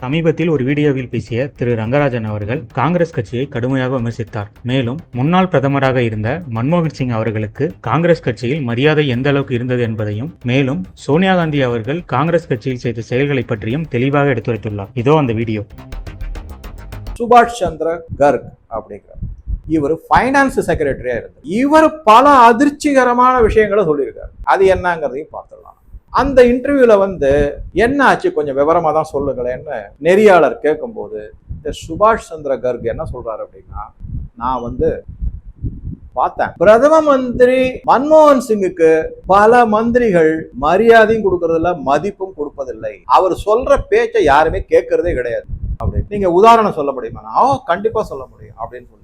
சமீபத்தில் ஒரு வீடியோவில் பேசிய திரு ரங்கராஜன் அவர்கள் காங்கிரஸ் கட்சியை கடுமையாக விமர்சித்தார். மேலும் முன்னாள் பிரதமராக இருந்த மன்மோகன் சிங் அவர்களுக்கு காங்கிரஸ் கட்சியில் மரியாதை எந்த அளவுக்கு இருந்தது என்பதையும், மேலும் சோனியா காந்தி அவர்கள் காங்கிரஸ் கட்சியில் செய்த செயல்களை பற்றியும் தெளிவாக எடுத்துரைத்துள்ளார். இதோ அந்த வீடியோ. சுபாஷ் சந்திர கர்க் அப்படிங்கிற இவர் ஃபைனான்ஸ் செக்ரட்டரியா இருந்தார். இவர் பல அதிர்ச்சிகரமான விஷயங்களை சொல்லியிருக்காரு. அது என்னங்கிறதையும் பார்த்துடலாம். அந்த இன்டர்வியூல என்ன ஆச்சு, கொஞ்சம் விவரமா தான் சொல்லுங்களேன்னு நெறியாளர் கேட்கும்போது இந்த சுபாஷ் சந்திர கர்க் என்ன சொல்றாரு அப்படின்னா, நான் பார்த்தேன், பிரதம மந்திரி மன்மோகன் சிங்குக்கு பல மந்திரிகள் மரியாதையும் கொடுக்கறதில்ல, மதிப்பும் கொடுப்பதில்லை. அவர் சொல்ற பேச்சை யாருமே கேட்கறதே கிடையாது அப்படின்னு. நீங்க உதாரணம் சொல்ல முடியுமா? கண்டிப்பா சொல்ல முடியும் அப்படின்னு சொல்லிட்டு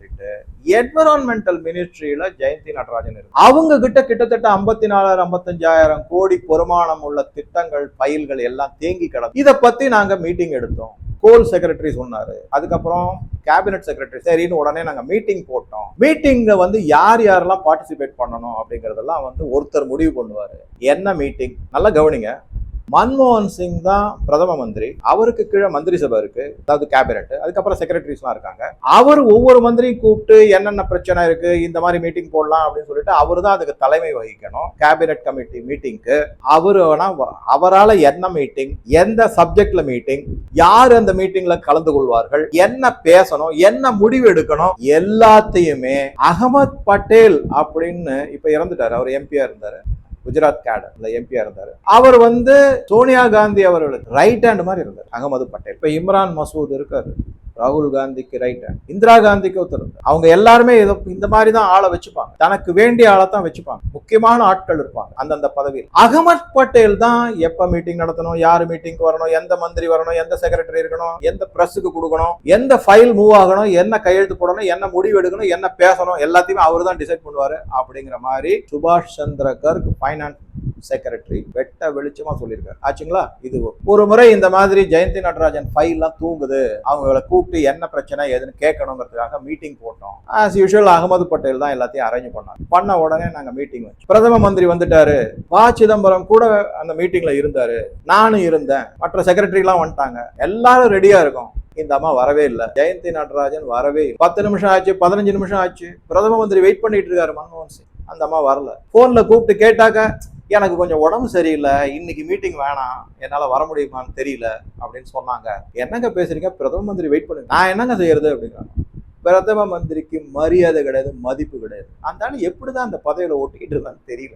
என்விரான்மெண்டல் மினிஸ்ட்ரியில ஜெயந்தி நடராஜன் இருக்கு. அவங்க கிட்டத்தட்ட 54,000-55,000 கோடி பெருமானம் உள்ள திட்டங்கள், பைல்கள் எல்லாம் தேங்கி கிடக்கும். இதை பத்தி நாங்க மீட்டிங் எடுத்தோம். கோல் செக்ரட்டரி சொன்னாரு, அதுக்கப்புறம் கேபினட் செக்ரட்டரி சரின்னு உடனே நாங்க மீட்டிங் போட்டோம். மீட்டிங்ல யார் யாரெல்லாம் பார்ட்டிசிபேட் பண்ணணும் அப்படிங்கறதெல்லாம் ஒருத்தர் முடிவு பண்ணுவாரு. என்ன மீட்டிங் நல்லா கவனிங்க. மன்மோகன் சிங் தான் பிரதம மந்திரி, அவருக்கு கீழே மந்திரி சபை இருக்கு, அதாவது கேபினட், அதுக்கப்புறம் செக்ரட்டரிஸ்லாம் இருக்காங்க. அவர் ஒவ்வொரு மந்திரியும் கூப்பிட்டு என்னென்ன பிரச்சனை இருக்கு, இந்த மாதிரி மீட்டிங் போடலாம் அப்படின்னு சொல்லிட்டு அவரு தான் அதுக்கு தலைமை வகிக்கணும். கேபினட் கமிட்டி மீட்டிங்க்கு அவரால் என்ன மீட்டிங், எந்த சப்ஜெக்ட்ல மீட்டிங், யார் அந்த மீட்டிங்ல கலந்து கொள்வார்கள், என்ன பேசணும், என்ன முடிவு எடுக்கணும், எல்லாத்தையுமே அகமது பட்டேல் அப்படின்னு இப்ப இறந்துட்டாரு, அவர் எம்பியா இருந்தாரு, குஜராத் கேடர்ல எம்பியா இருந்தாரு. அவர் சோனியா காந்தி அவர்களுக்கு ரைட் ஹேண்ட் மாதிரி இருந்தார் அகமது பட்டேல். இப்ப இம்ரான் மசூத் இருக்காரு, ராகுல் காந்திக்கு ரைட் ஹேண்ட், இந்திரா காந்திக்கு ஒருத்தர். அவங்க எல்லாருமே இந்த மாதிரி தான் ஆளை வச்சுப்பாங்க, தனக்கு வேண்டிய ஆளை தான் வச்சுப்பாங்க. முக்கியமான ஆட்கள் இருப்பாங்க அந்தந்த பதவியில். அகமது பட்டேல் தான் எப்ப மீட்டிங் நடத்தணும், யாரு மீட்டிங் வரணும், எந்த மந்திரி வரணும், எந்த செக்ரட்டரி இருக்கணும், எந்த பிரஸுக்கு கொடுக்கணும், எந்த ஃபைல் மூவ் ஆகணும், என்ன கையெழுத்து போடணும், என்ன முடிவு எடுக்கணும், என்ன பேசணும், எல்லாத்தையுமே அவர் தான் டிசைட் பண்ணுவாரு அப்படிங்கிற மாதிரி சுபாஷ் சந்திர கர்க் ஃபைனான்ஸ் செக்ரட்டரி வெட்ட வெளிச்சமா சொல்லியிருக்காரு. ஆச்சுங்களா? இது ஒரு முறை இந்த மாதிரி ஜெயந்தி நடராஜன் ஃபைல்லாம் தூங்குது, அவங்களை கூப்பிட்டு என்ன பிரச்சனை ஏதுன்னு கேட்கணுங்கிறதுக்காக மீட்டிங் போட்டோம். ஆஸ் யூஷுவல் அகமது பட்டேல் தான் எல்லாத்தையும் அரேஞ்ச் பண்ணாங்க. பண்ண உடனே நாங்க மீட்டிங் வச்சோம். பிரதம மந்திரி வந்துட்டாரு, ப சிதம்பரம் கூட அந்த மீட்டிங்ல இருந்தாரு, நானும் இருந்தேன், மற்ற செக்ரட்டரி எல்லாம் வந்துட்டாங்க, எல்லாரும் ரெடியா இருக்கும். இந்த அம்மா வரவே இல்லை, ஜெயந்தி நடராஜன் வரவே இல்லை. 10 நிமிஷம் ஆச்சு, 15 நிமிஷம் ஆச்சு, பிரதம மந்திரி வெயிட் பண்ணிட்டு இருக்காரு மன்மோகன் சிங். அந்த அம்மா வரல. போன்ல கூப்பிட்டு கேட்டாக்க, எனக்கு கொஞ்சம் உடம்பு சரியில்லை, இன்னைக்கு மீட்டிங் வேணாம், என்னால வர முடியுமான்னு தெரியல அப்படின்னு சொன்னாங்க. என்னங்க பேசுறீங்க, பிரதம மந்திரி வெயிட் பண்ணுங்க, நான் என்னங்க செய்யறது அப்படிங்கிறாங்க. பிரதம மந்திரிக்கு மரியாதை கிடையாது, மதிப்பு கிடையாது. அந்த எப்படிதான் அந்த பதவியில ஒட்டிக்கிட்டு இருந்தான்னு தெரியல.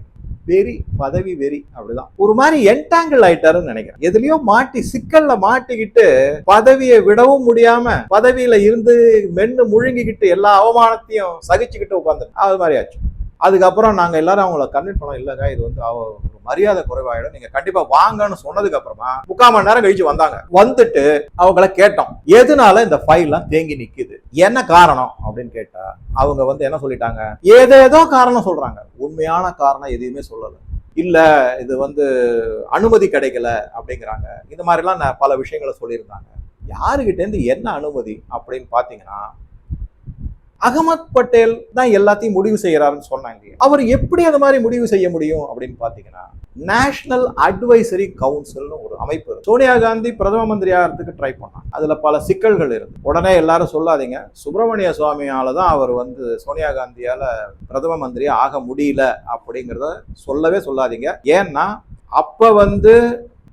வெறி, பதவி வெறி, அப்படிதான் ஒரு மாதிரி என்டாங்கிள் ஆயிட்டாருன்னு நினைக்கிறேன். எதுலயோ மாட்டி சிக்கல்ல மாட்டிக்கிட்டு பதவியை விடவும் முடியாம பதவியில இருந்து மென்னு முழுங்கிக்கிட்டு எல்லா அவமானத்தையும் சகிச்சுக்கிட்டு உட்காந்து அது மாதிரி ஆச்சு. அதுக்கப்புறம் நாங்க எல்லாரும் அவங்கள கன்வின்ஸ் பண்ணோம், இல்லங்க இது ஒரு மரியாதை குறைவாயிடும், நீங்க கண்டிப்பா வாங்கன்னு சொன்னதுக்கு அப்புறமா 3/4 மணி நேரம் கழிச்சு வந்தாங்க. வந்துட்டு அவங்கள கேட்டோம், எதனால இந்த ஃபைல்லாம் தேங்கி நிக்குது, என்ன காரணம் அப்படின்னு கேட்டா அவங்க என்ன சொல்லிட்டாங்க, ஏதேதோ காரணம் சொல்றாங்க. உண்மையான காரணம் எதையுமே சொல்லல. இல்ல இது அனுமதி கிடைக்கல அப்படிங்கிறாங்க. இந்த மாதிரிலாம் பல விஷயங்களை சொல்லியிருந்தாங்க. யாருகிட்ட இருந்து என்ன அனுமதி அப்படின்னு பாத்தீங்கன்னா, அகமது பட்டேல் தான் எல்லாத்தையும் முடிவு செய்யறாருன்னு சொன்னாங்க. அவர் எப்படி அந்த மாதிரி முடிவு செய்ய முடியும் அப்படின்னு பாத்தீங்கன்னா, நேஷனல் அட்வைசரி கவுன்சில்னு ஒரு அமைப்பு. சோனியா காந்தி பிரதம மந்திரி ஆகிறதுக்கு ட்ரை பண்ணாங்க. அதுல பல சிக்கல்கள் இருக்கு. உடனே எல்லாரும் சொல்லாதீங்க, சுப்பிரமணிய சுவாமியால தான் அவர் சோனியா காந்தியால பிரதம மந்திரியா ஆக முடியல அப்படிங்கிறத சொல்லவே சொல்லாதீங்க. ஏன்னா அப்ப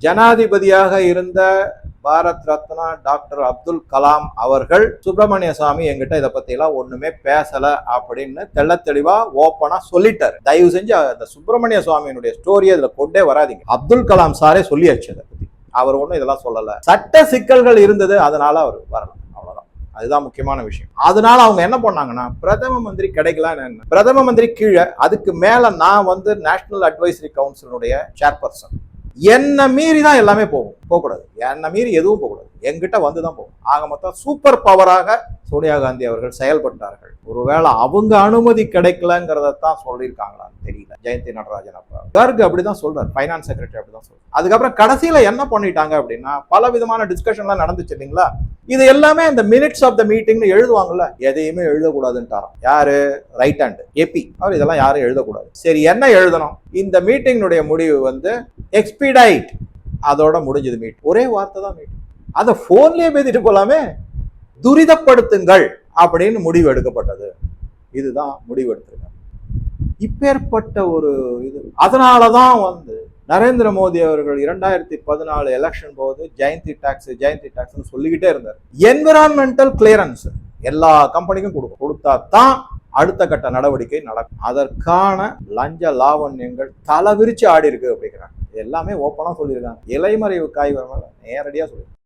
ஜனாதிபதியாக இருந்த பாரத் ரத்னா டாக்டர் அப்துல் கலாம் அவர்கள், சுப்பிரமணிய சாமி என்கிட்ட இதை பத்தி எல்லாம் ஒண்ணுமே பேசல அப்படின்னு தெள்ள தெளிவா ஓப்பனா சொல்லிட்டாரு. தயவு செஞ்சு அந்த சுப்பிரமணிய சுவாமியினுடைய ஸ்டோரியை இதுல கொண்டே வராதிங்க. அப்துல் கலாம் சாரே சொல்லியாச்சு அதை பத்தி, அவர் ஒண்ணும் இதெல்லாம் சொல்லல. சட்ட சிக்கல்கள் இருந்தது, அதனால அவர் வரல, அவ்வளவுதான். அதுதான் முக்கியமான விஷயம். அதனால அவங்க என்ன பண்ணாங்கன்னா, பிரதம மந்திரி கிடைக்கல, பிரதம மந்திரி கீழே அதுக்கு மேல நான் நேஷனல் அட்வைசரி கவுன்சிலுடைய சேர்பர்சன், என்ன மீறி தான் எல்லாமே போகக்கூடாது, என்ன மீறி எதுவும் போகக்கூடாது, என்கிட்ட வந்துதான் போகும். ஆக மொத்தம் சூப்பர் பவராக சோனியா காந்தி அவர்கள் செயல்பட்டார்கள். ஒருவேளை அவங்க அனுமதி கிடைக்கலங்கிறதான் சொல்லியிருக்காங்களான்னு தெரியல ஜெயந்தி நடராஜன். அப்ப கர்க் அப்படிதான் சொல்றாரு, ஃபைனான்ஸ் செக்ரட்டரி அப்படிதான் சொல்றாரு. அதுக்கப்புறம் கடைசியில என்ன பண்ணிட்டாங்க அப்படின்னா, பல விதமான டிஸ்கஷன்லாம் நடந்துச்சு இல்லைங்களா. இது எல்லாமே இந்த மினிட்ஸ் ஆஃப் த மீட்டிங்னு எழுதுவாங்கல்ல, எதையுமே எழுதக்கூடாதுன்ட்டாராம். யாரு? ரைட் ஹேண்ட் ஏபி அவர் இதெல்லாம் யாரும் எழுதக்கூடாது. சரி, என்ன எழுதணும்? இந்த மீட்டிங்கினுடைய முடிவு எக்ஸ்பீடைட், அதோட முடிஞ்சது மீட். ஒரே வார்த்தை தான் மீட். அதை போன்லயே பேசிட்டு போலாமே. துரிதப்படுத்துங்கள் அப்படின்னு முடிவு எடுக்கப்பட்டது. இதுதான் முடிவு எடுத்திருக்காங்க. இப்பேற்பட்ட ஒரு இது. அதனாலதான் நரேந்திர மோடி அவர்கள் 2014 எலெக்ஷன் போது ஜெயந்தி டாக்ஸ் சொல்லிக்கிட்டே இருந்தார். என்விரான்மெண்டல் கிளியரன்ஸ் எல்லா கம்பெனிக்கும் கொடுத்தா தான் அடுத்த கட்ட நடவடிக்கை நடக்கும். அதற்கான லஞ்ச லாவண்யங்கள் தலை விரிச்சு ஆடி இருக்கு அப்படிங்கிறாங்க. எல்லாமே ஓப்பனா சொல்லியிருக்காங்க. இலைமறைவு காய்கறி நேரடியா சொல்லியிருக்காங்க.